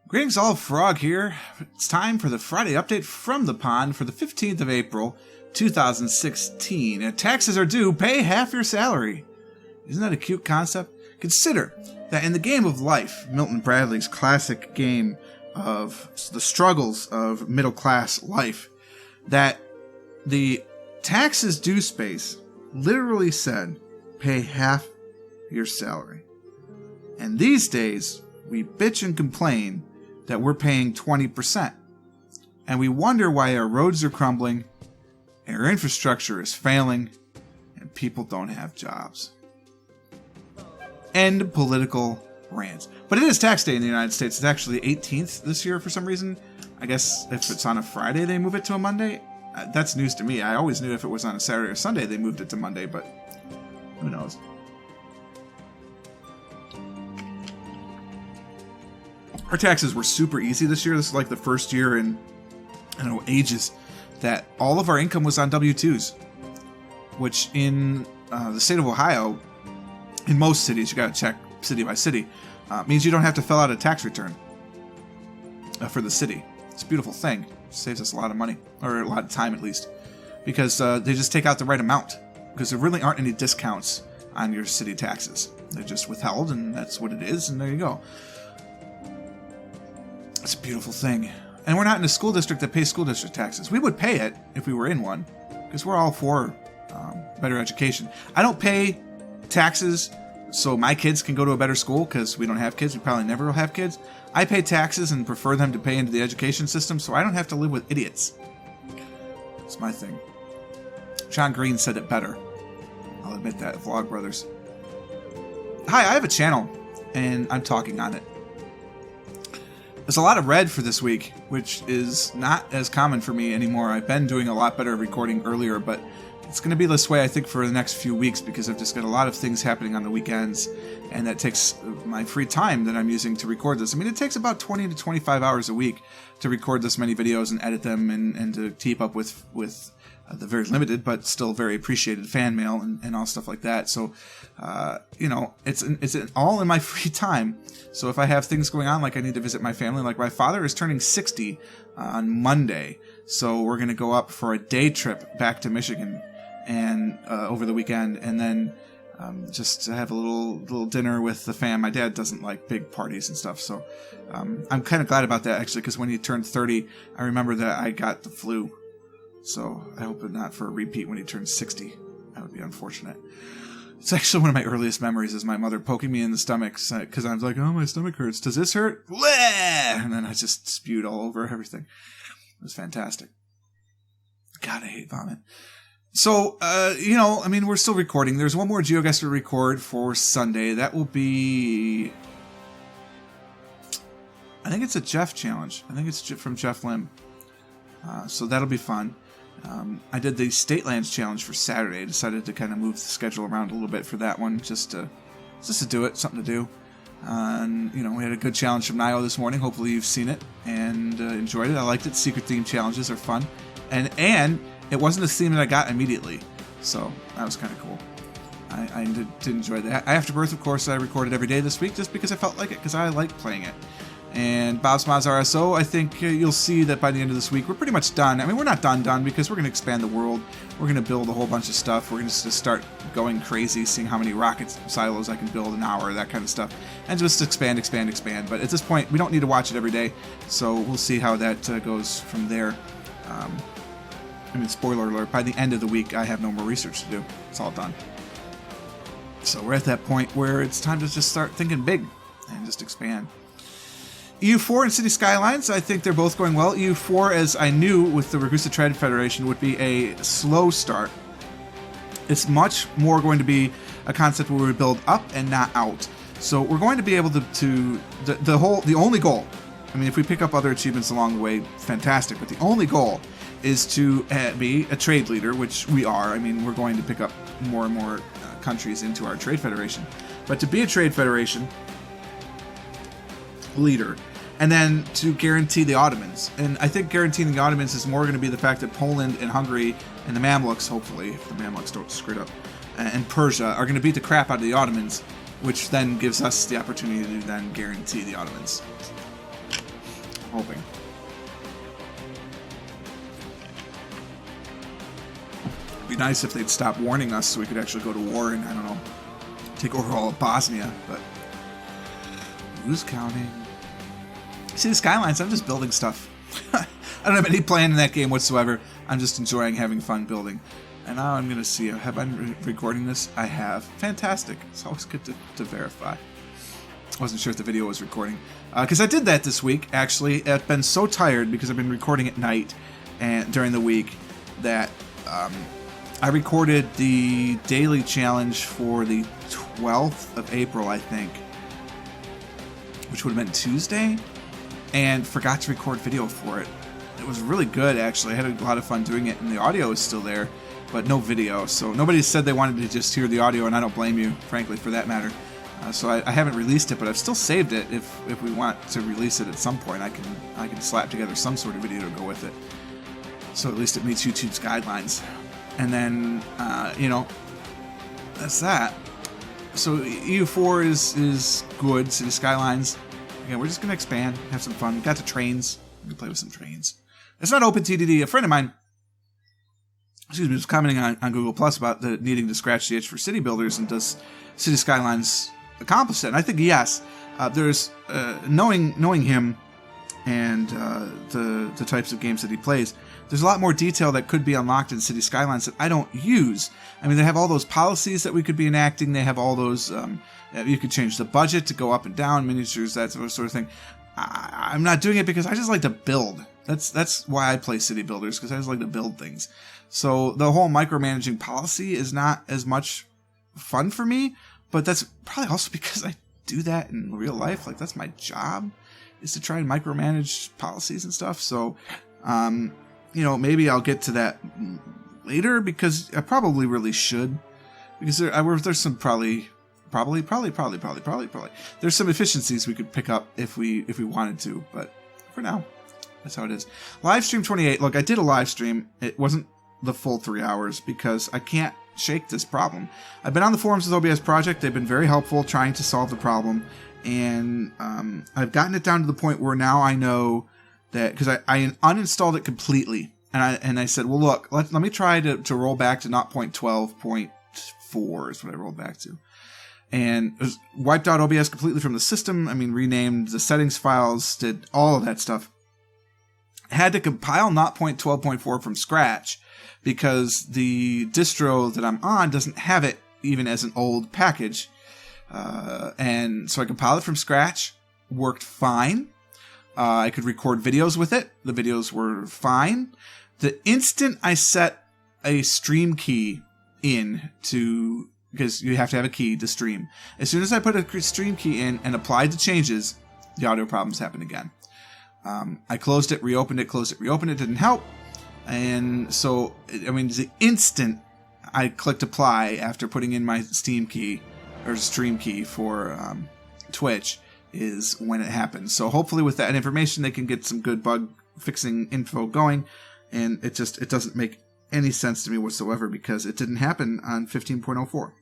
Greetings all, Frog here. It's time for the Friday update from the pond for the 15th of April, 2016. And taxes are due, pay half your salary. Isn't that a cute concept? Consider that in the game of life, Milton Bradley's classic game of the struggles of middle-class life, that the taxes due space literally said, pay half your salary. And these days, we bitch and complain that we're paying 20%. And we wonder why our roads are crumbling, our infrastructure is failing, and people don't have jobs. End political rants. But it is tax day in the United States. It's actually the 18th this year for some reason. I guess if it's on a Friday, they move it to a Monday. That's news to me. I always knew if it was on a Saturday or Sunday, they moved it to Monday, but who knows? Our taxes were super easy this year. This is like the first year in, I don't know, ages that all of our income was on W-2s, which in the state of Ohio, in most cities, you got to check city by city, means you don't have to fill out a tax return for the city. It's a beautiful thing. It saves us a lot of money, or a lot of time at least, because they just take out the right amount, because there really aren't any discounts on your city taxes. They're just withheld, and that's what it is, and there you go. It's a beautiful thing. And we're not in a school district that pays school district taxes. We would pay it if we were in one, because we're all for better education. I don't pay taxes so my kids can go to a better school, because we don't have kids. We probably never will have kids. I pay taxes and prefer them to pay into the education system so I don't have to live with idiots. It's my thing. John Green said it better. I'll admit that, Vlogbrothers. Hi, I have a channel, and I'm talking on it. There's a lot of red for this week, which is not as common for me anymore. I've been doing a lot better recording earlier, but it's going to be this way, I think, for the next few weeks, because I've just got a lot of things happening on the weekends, and that takes my free time that I'm using to record this. I mean, it takes about 20 to 25 hours a week to record this many videos and edit them and to keep up with the very limited but still very appreciated fan mail and all stuff like that. So, you know, it's all in my free time. So if I have things going on, like I need to visit my family, like my father is turning 60 on Monday, so we're going to go up for a day trip back to Michigan and over the weekend, and then just have a little dinner with the fam. My dad doesn't like big parties and stuff, so I'm kind of glad about that, actually, because when he turned 30, I remember that I got the flu. So I hope not for a repeat when he turns 60. That would be unfortunate. It's actually one of my earliest memories is my mother poking me in the stomach because I was like, oh, my stomach hurts. Does this hurt? Bleh! And then I just spewed all over everything. It was fantastic. God, I hate vomit. So, you know, I mean, we're still recording. There's one more GeoGuessr to record for Sunday. That will be... I think it's a Jeff challenge. I think it's from Jeff Lim. So that'll be fun. I did the State Lands challenge for Saturday. I decided to kind of move the schedule around a little bit for that one, just to do it, something to do. And you know, we had a good challenge from Nio this morning. Hopefully you've seen it and enjoyed it. I liked it. Secret theme challenges are fun, and it wasn't a theme that I got immediately, so that was kind of cool. I did enjoy that. Afterbirth, of course, I recorded every day this week just because I felt like it, because I like playing it. And Bob's Mods RSO, I think you'll see that by the end of this week, we're pretty much done. I mean, we're not done because we're going to expand the world. We're going to build a whole bunch of stuff. We're going to just start going crazy, seeing how many rocket silos I can build an hour, that kind of stuff. And just expand. But at this point, we don't need to watch it every day, so we'll see how that goes from there. I mean, spoiler alert, by the end of the week, I have no more research to do. It's all done. So we're at that point where it's time to just start thinking big and just expand. EU4 and City Skylines, I think they're both going well. EU4, as I knew with the Ragusa Trade Federation, would be a slow start. It's much more going to be a concept where we build up and not out. So we're going to be able to the only goal, I mean, if we pick up other achievements along the way, fantastic, but the only goal is to be a trade leader, which we are. I mean, we're going to pick up more and more countries into our trade federation. But to be a trade federation leader, and then to guarantee the Ottomans. And I think guaranteeing the Ottomans is more going to be the fact that Poland and Hungary and the Mamluks, hopefully, if the Mamluks don't screw it up, and Persia are going to beat the crap out of the Ottomans, which then gives us the opportunity to then guarantee the Ottomans. I'm hoping. It'd be nice if they'd stop warning us so we could actually go to war and, I don't know, take over all of Bosnia, but who's counting? See, the Skylines, I'm just building stuff. I don't have any plan in that game whatsoever. I'm just enjoying having fun building. And now I'm going to see, have I been recording this? I have. Fantastic. It's always good to verify. I wasn't sure if the video was recording. Because I did that this week, actually. I've been so tired because I've been recording at night and during the week that I recorded the daily challenge for the 12th of April, I think, which would have been Tuesday, and forgot to record video for it. It was really good, actually. I had a lot of fun doing it, and the audio is still there, but no video. So nobody said they wanted to just hear the audio, and I don't blame you, frankly, for that matter. So I haven't released it, but I've still saved it. If we want to release it at some point, I can slap together some sort of video to go with it. So at least it meets YouTube's guidelines. And then, you know, that's that. So EU4 is good. City Skylines. Again, we're just going to expand, have some fun. Got the trains. We can play with some trains. It's not open TDD. A friend of mine, excuse me, was commenting on Google Plus about the needing to scratch the itch for city builders, and does City Skylines accomplish that? And I think yes. There's knowing him and the types of games that he plays, there's a lot more detail that could be unlocked in City Skylines that I don't use. I mean, they have all those policies that we could be enacting. They have all those, you could change the budget to go up and down, miniatures, that sort of thing. I'm not doing it because I just like to build. That's why I play City Builders, because I just like to build things. So the whole micromanaging policy is not as much fun for me, but that's probably also because I do that in real life. Like, that's my job, is to try and micromanage policies and stuff. So, you know, maybe I'll get to that later, because I probably really should, because there's some probably there's some efficiencies we could pick up if we wanted to, but for now, that's how it is. Live stream 28. Look, I did a live stream. It wasn't the full 3 hours because I can't shake this problem. I've been on the forums with OBS Project. They've been very helpful trying to solve the problem, and I've gotten it down to the point where now I know that, because I uninstalled it completely, and I said, well, look, let me try to roll back to 0.12.4 is what I rolled back to. And it was wiped out OBS completely from the system. I mean, renamed the settings files, did all of that stuff. Had to compile 0.12.4 from scratch because the distro that I'm on doesn't have it even as an old package. And so I compiled it from scratch. Worked fine. I could record videos with it. The videos were fine. The instant I set a stream key in to, because you have to have a key to stream. As soon as I put a stream key in and applied the changes, the audio problems happened again. I closed it, reopened it, closed it, reopened it, didn't help. And so, I mean, the instant I clicked apply after putting in my Steam key, or stream key for Twitch, is when it happened. So hopefully with that information, they can get some good bug fixing info going. And it doesn't make any sense to me whatsoever, because it didn't happen on 15.04.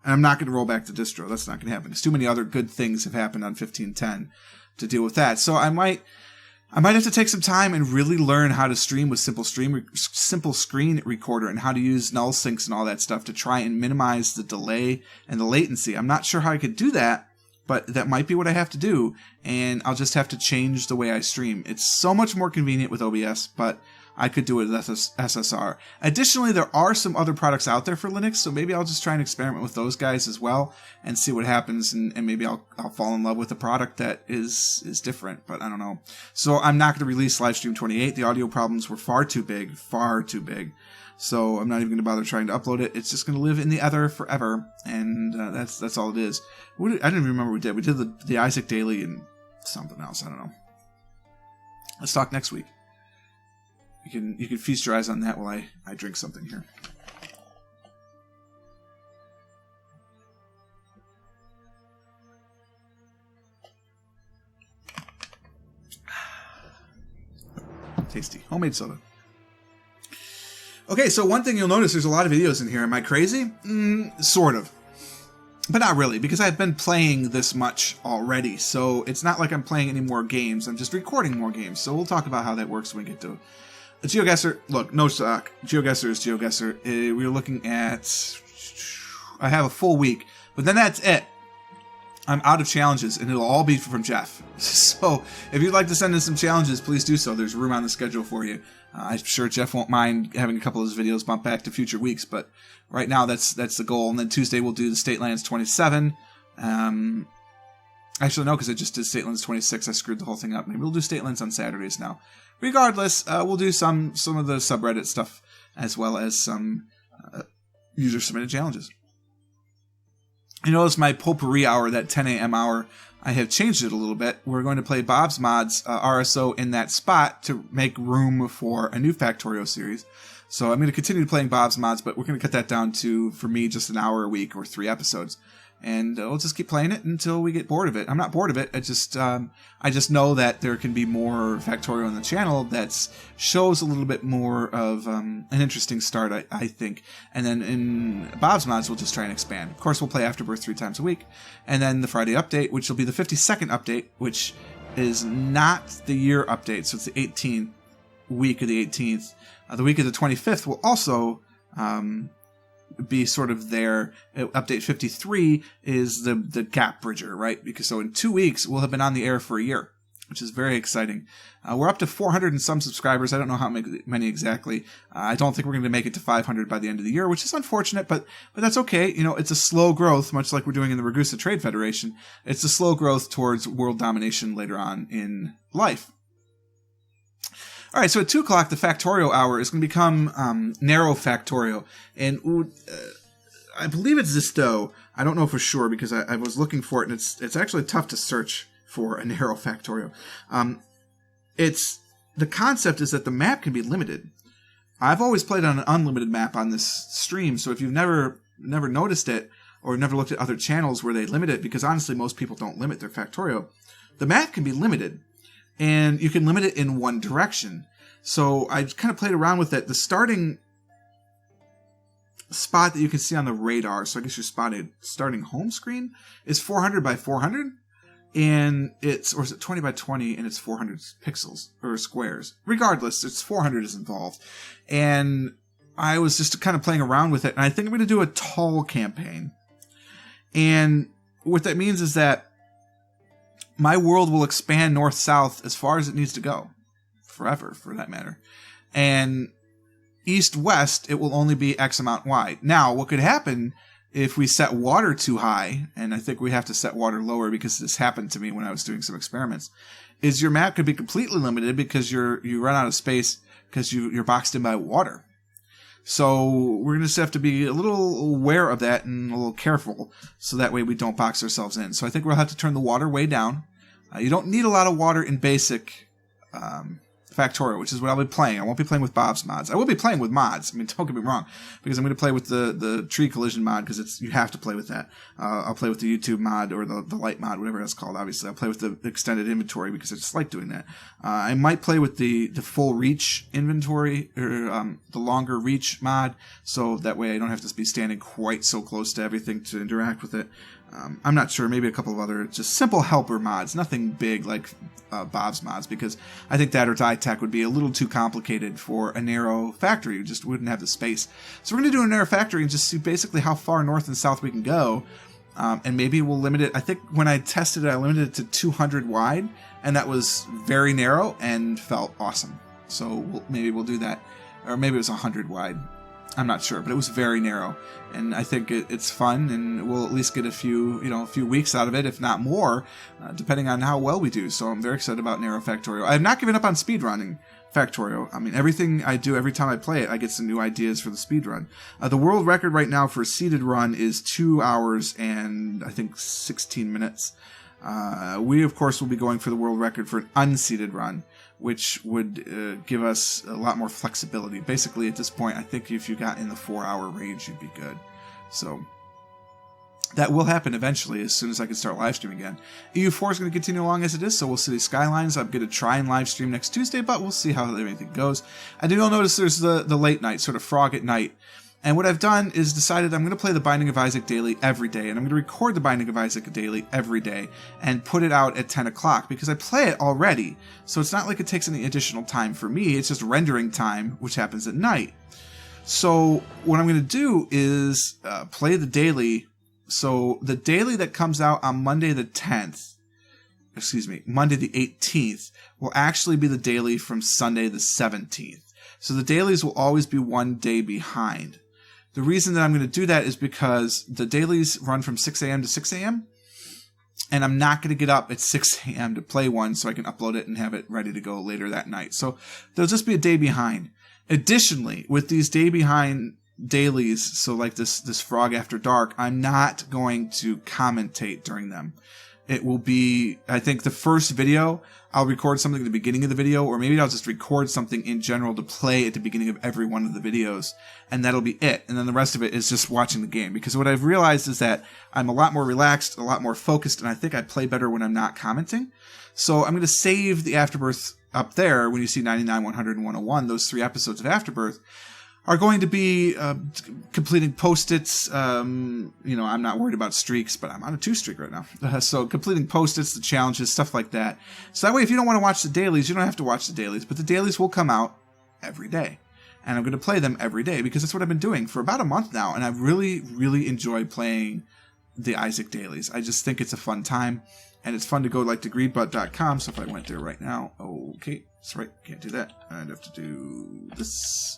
And I'm not going to roll back the distro. That's not going to happen, because too many other good things have happened on 15.10 to deal with that. So I might have to take some time and really learn how to stream with Simple Screen Recorder, and how to use null syncs and all that stuff to try and minimize the delay and the latency. I'm not sure how I could do that, but that might be what I have to do, and I'll just have to change the way I stream. It's so much more convenient with OBS, but I could do it with SSR. Additionally, there are some other products out there for Linux, so maybe I'll just try and experiment with those guys as well and see what happens, and maybe I'll fall in love with a product that is different, but I don't know. So I'm not going to release Livestream 28. The audio problems were far too big, so I'm not even going to bother trying to upload it. It's just going to live in the ether forever, and that's all it is. I didn't even remember what we did. We did the Isaac Daily and something else. I don't know. Let's talk next week. You can feast your eyes on that while I drink something here. Tasty. Homemade soda. Okay, so one thing you'll notice, there's a lot of videos in here. Am I crazy? Sort of. But not really, because I've been playing this much already. So it's not like I'm playing any more games. I'm just recording more games. So we'll talk about how that works when we get to GeoGuessr. Look, no shock. GeoGuessr is GeoGuessr. We're looking at... I have a full week, but then that's it. I'm out of challenges, and it'll all be from Jeff. So if you'd like to send in some challenges, please do so. There's room on the schedule for you. I'm sure Jeff won't mind having a couple of his videos bump back to future weeks, but right now that's the goal. And then Tuesday we'll do the State Lands 27. Actually, no, because I just did State Lands 26. I screwed the whole thing up. Maybe we'll do State Lands on Saturdays now. Regardless, we'll do some of the subreddit stuff as well as some user-submitted challenges. You notice my potpourri hour, that 10 a.m. hour, I have changed it a little bit. We're going to play Bob's Mods RSO in that spot to make room for a new Factorio series. So I'm going to continue playing Bob's Mods, but we're going to cut that down to, for me, just an hour a week or 3 episodes. And we'll just keep playing it until we get bored of it. I'm not bored of it. I just know that there can be more Factorio on the channel that shows a little bit more of an interesting start, I think. And then in Bob's Mods, we'll just try and expand. Of course, we'll play Afterbirth 3 times a week. And then the Friday update, which will be the 52nd update, which is not the year update. So it's the 18th week of the 18th. The week of the 25th will also... be sort of there. Update 53 is the gap bridger, right? Because so in 2 weeks we'll have been on the air for a year, which is very exciting. We're up to 400 and some subscribers. I don't know how many exactly. I don't think we're going to make it to 500 by the end of the year, which is unfortunate, but that's okay. You know, it's a slow growth, much like we're doing in the Ragusa Trade Federation. It's a slow growth towards world domination later on in life. All right, so at 2 o'clock, the Factorio hour is going to become Narrow Factorio. And I believe it's Zisto. I don't know for sure because I was looking for it, and it's actually tough to search for a Narrow Factorio. The concept is that the map can be limited. I've always played on an unlimited map on this stream, so if you've never noticed it or never looked at other channels where they limit it, because honestly, most people don't limit their Factorio, the map can be limited. And you can limit it in one direction. So I kind of played around with it. The starting spot that you can see on the radar, so I guess your starting home screen, is 400 by 400. And or is it 20 by 20 and it's 400 pixels or squares. Regardless, it's 400 is involved. And I was just kind of playing around with it. And I think I'm going to do a tall campaign. And what that means is that my world will expand north-south as far as it needs to go. Forever, for that matter. And east-west, it will only be X amount wide. Now, what could happen if we set water too high, and I think we have to set water lower because this happened to me when I was doing some experiments, is your map could be completely limited because you run out of space because you're boxed in by water. So we're going to just have to be a little aware of that and a little careful so that way we don't box ourselves in. So I think we'll have to turn the water way down. You don't need a lot of water in basic Factorio, which is what I'll be playing. I won't be playing with Bob's Mods. I will be playing with mods. I mean, don't get me wrong, because I'm going to play with the tree collision mod because you have to play with that. I'll play with the YouTube mod or the light mod, whatever that's called. Obviously, I'll play with the extended inventory because I just like doing that. I might play with the full reach inventory or the longer reach mod, so that way I don't have to be standing quite so close to everything to interact with it. I'm not sure, maybe a couple of other just simple helper mods, nothing big like Bob's Mods, because I think that or DieTech would be a little too complicated for a narrow factory. You just wouldn't have the space. So we're going to do a narrow factory and just see basically how far north and south we can go. And maybe we'll limit it. I think when I tested it, I limited it to 200 wide, and that was very narrow and felt awesome. So maybe we'll do that. Or maybe it was 100 wide. I'm not sure, but it was very narrow, and I think it's fun, and we'll at least get a few weeks out of it, if not more, depending on how well we do. So I'm very excited about Narrow Factorio. I have not given up on speedrunning Factorio. I mean, everything I do, every time I play it, I get some new ideas for the speedrun. The world record right now for a seated run is 2 hours and I think 16 minutes. We, of course, will be going for the world record for an unseated run, which would give us a lot more flexibility. Basically, at this point, I think if you got in the 4-hour range, you'd be good. So that will happen eventually as soon as I can start live streaming again. EU4 is going to continue along as it is, so we'll see the Skylines. I'm going to try and live stream next Tuesday, but we'll see how everything goes. I do notice there's the late night, sort of Frog at Night. And what I've done is decided I'm going to play the Binding of Isaac daily every day, and I'm going to record the Binding of Isaac daily every day and put it out at 10 o'clock because I play it already. So it's not like it takes any additional time for me. It's just rendering time, which happens at night. So what I'm going to do is play the daily. So the daily that comes out on Monday the 10th, Monday the 18th, will actually be the daily from Sunday the 17th. So the dailies will always be one day behind. The reason that I'm going to do that is because the dailies run from 6 a.m. to 6 a.m. And I'm not going to get up at 6 a.m. to play one so I can upload it and have it ready to go later that night. So there'll just be a day behind. Additionally, with these day behind dailies, so like this Frog After Dark, I'm not going to commentate during them. It will be, I think, the first video, I'll record something at the beginning of the video, or maybe I'll just record something in general to play at the beginning of every one of the videos, and that'll be it. And then the rest of it is just watching the game. Because what I've realized is that I'm a lot more relaxed, a lot more focused, and I think I play better when I'm not commenting. So I'm going to save the Afterbirth up there when you see 99, 100, and 101, those 3 episodes of Afterbirth are going to be completing post-its. I'm not worried about streaks, but I'm on a 2 streak right now. So completing post-its, the challenges, stuff like that. So that way, if you don't want to watch the dailies, you don't have to watch the dailies. But the dailies will come out every day. And I'm going to play them every day because that's what I've been doing for about a month now. And I really, really enjoy playing the Isaac dailies. I just think it's a fun time. And it's fun to go like to greedbot.com. So if I went there right now, okay, that's right, can't do that. I'd have to do this.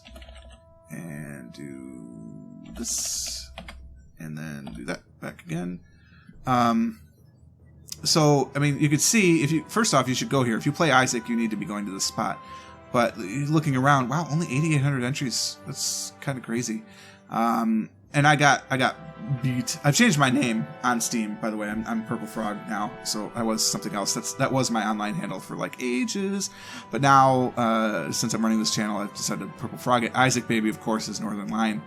And do this, and then do that back again. So, I mean, you could see, first off, you should go here. If you play Isaac, you need to be going to this spot. But looking around, wow, only 8,800 entries. That's kind of crazy. And I got beat. I've changed my name on Steam, by the way. I'm Purple Frog now, so I was something else. That was my online handle for like ages. But now, since I'm running this channel, I've decided Purple Frog. Isaac Baby, of course, is Northern Lion.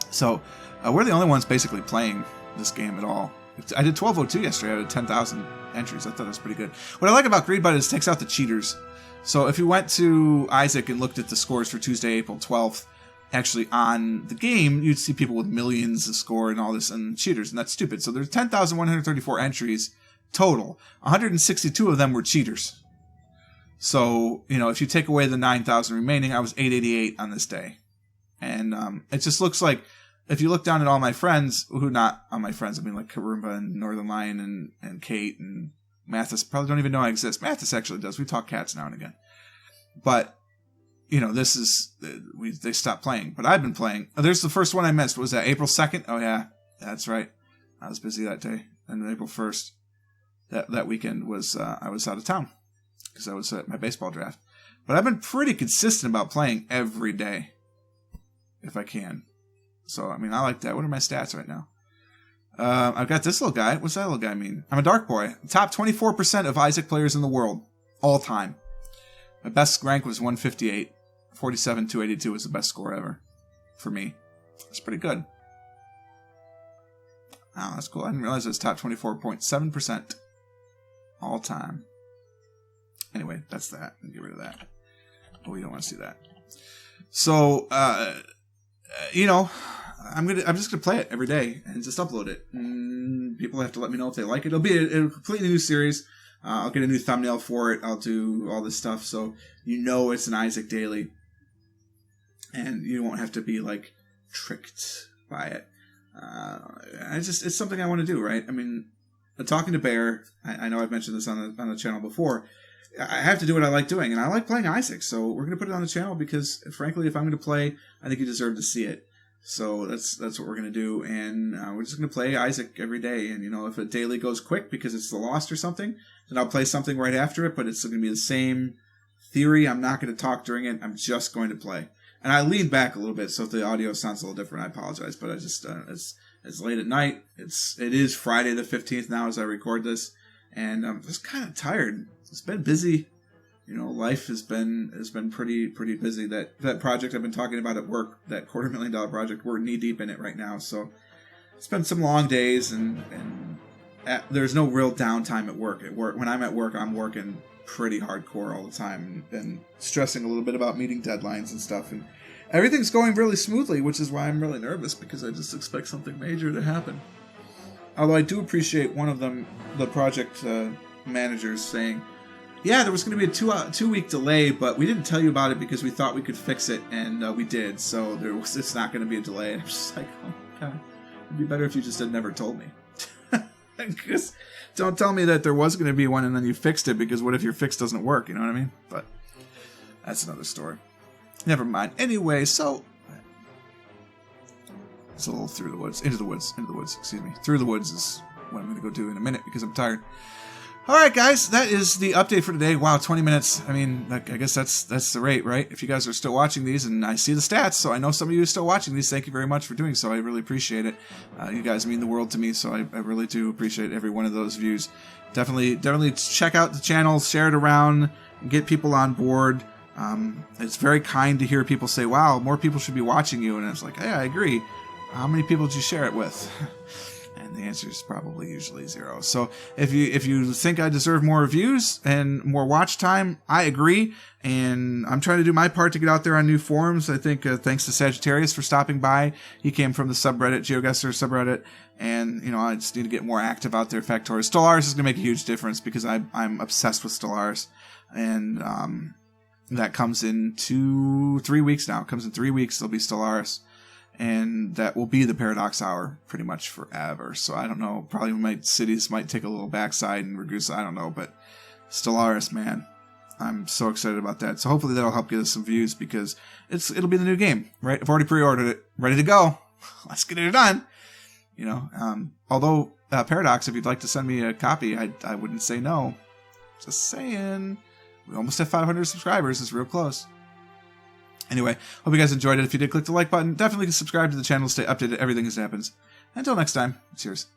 So we're the only ones basically playing this game at all. I did 1202 yesterday out of 10,000 entries. I thought it was pretty good. What I like about Greedbot is it takes out the cheaters. So if you went to Isaac and looked at the scores for Tuesday, April 12th, actually on the game, you'd see people with millions of score and all this and cheaters, and that's stupid. So there's 10,134 entries total. 162 of them were cheaters. So, if you take away the 9,000 remaining, I was 888 on this day. And it just looks like, if you look down at all my friends, who not all my friends, I mean like Karumba and Northern Lion and Kate and Mathis probably don't even know I exist. Mathis actually does. We talk cats now and again. But this is, they stopped playing, but I've been playing. Oh, there's the first one I missed. What was that, April 2nd? Oh, yeah, that's right. I was busy that day. And April 1st, that weekend was, I was out of town because I was at my baseball draft. But I've been pretty consistent about playing every day, if I can. So, I mean, I like that. What are my stats right now? I've got this little guy. What's that little guy mean? I'm a Dark Boy. Top 24% of Isaac players in the world, all time. My best rank was 158. 47,282 was the best score ever for me. That's pretty good. Oh, that's cool. I didn't realize it was top 24.7% all time. Anyway, that's that. Get rid of that. Oh, we don't want to see that. So, I'm just gonna play it every day and just upload it. And people have to let me know if they like it. It'll be a completely new series. I'll get a new thumbnail for it. I'll do all this stuff so it's an Isaac daily. And you won't have to be like tricked by it. It's something I want to do, right? I mean, talking to Bear, I know I've mentioned this on the channel before. I have to do what I like doing, and I like playing Isaac. So we're going to put it on the channel because, frankly, if I'm going to play, I think you deserve to see it. So that's what we're going to do, and we're just going to play Isaac every day. And if a daily goes quick because it's the Lost or something, then I'll play something right after it. But it's going to be the same theory. I'm not going to talk during it. I'm just going to play. And I leaned back a little bit, so if the audio sounds a little different, I apologize. But I just it's late at night. It is Friday the 15th now as I record this, and I'm just kind of tired. It's been busy. Life has been pretty busy. That project I've been talking about at work, that $250,000 project, we're knee deep in it right now. So it's been some long days, and there's no real downtime at work. When I'm at work, I'm working pretty hardcore all the time and stressing a little bit about meeting deadlines and stuff. And everything's going really smoothly, which is why I'm really nervous, because I just expect something major to happen. Although I do appreciate one of them, the project managers, saying, yeah, there was going to be a 2-week delay, but we didn't tell you about it because we thought we could fix it, and we did, so it's not going to be a delay. And I'm just like, oh, God, it'd be better if you just had never told me. Because don't tell me that there was going to be one and then you fixed it, because what if your fix doesn't work, you know what I mean? But that's another story. Never mind. Anyway, so it's a little through the woods. Into the woods, excuse me. Through the woods is what I'm going to go do in a minute because I'm tired. All right, guys, that is the update for today. Wow, 20 minutes. I mean, I guess that's the rate, right? If you guys are still watching these, and I see the stats, so I know some of you are still watching these. Thank you very much for doing so. I really appreciate it. You guys mean the world to me, so I really do appreciate every one of those views. Definitely check out the channel, share it around, get people on board. It's very kind to hear people say, wow, more people should be watching you. And it's like, hey, I agree. How many people did you share it with? And the answer is probably usually 0. So if you think I deserve more views and more watch time, I agree. And I'm trying to do my part to get out there on new forums. I think thanks to Sagittarius for stopping by. He came from the subreddit, GeoGuessr subreddit. And, I just need to get more active out there, Factoris. Stellaris is going to make a huge difference because I'm obsessed with Stellaris. And that comes in 3 weeks now. It comes in 3 weeks. There'll be Stellaris. And that will be the Paradox Hour pretty much forever. So I don't know. Probably cities might take a little backside and Ragusa. I don't know. But Stellaris, man. I'm so excited about that. So hopefully that'll help get us some views because it'll be the new game, right? I've already pre-ordered it. Ready to go. Let's get it done. Although Paradox, if you'd like to send me a copy, I wouldn't say no. Just saying. We almost have 500 subscribers. It's real close. Anyway, hope you guys enjoyed it. If you did, click the like button. Definitely subscribe to the channel to stay updated on everything as it happens. Until next time, cheers.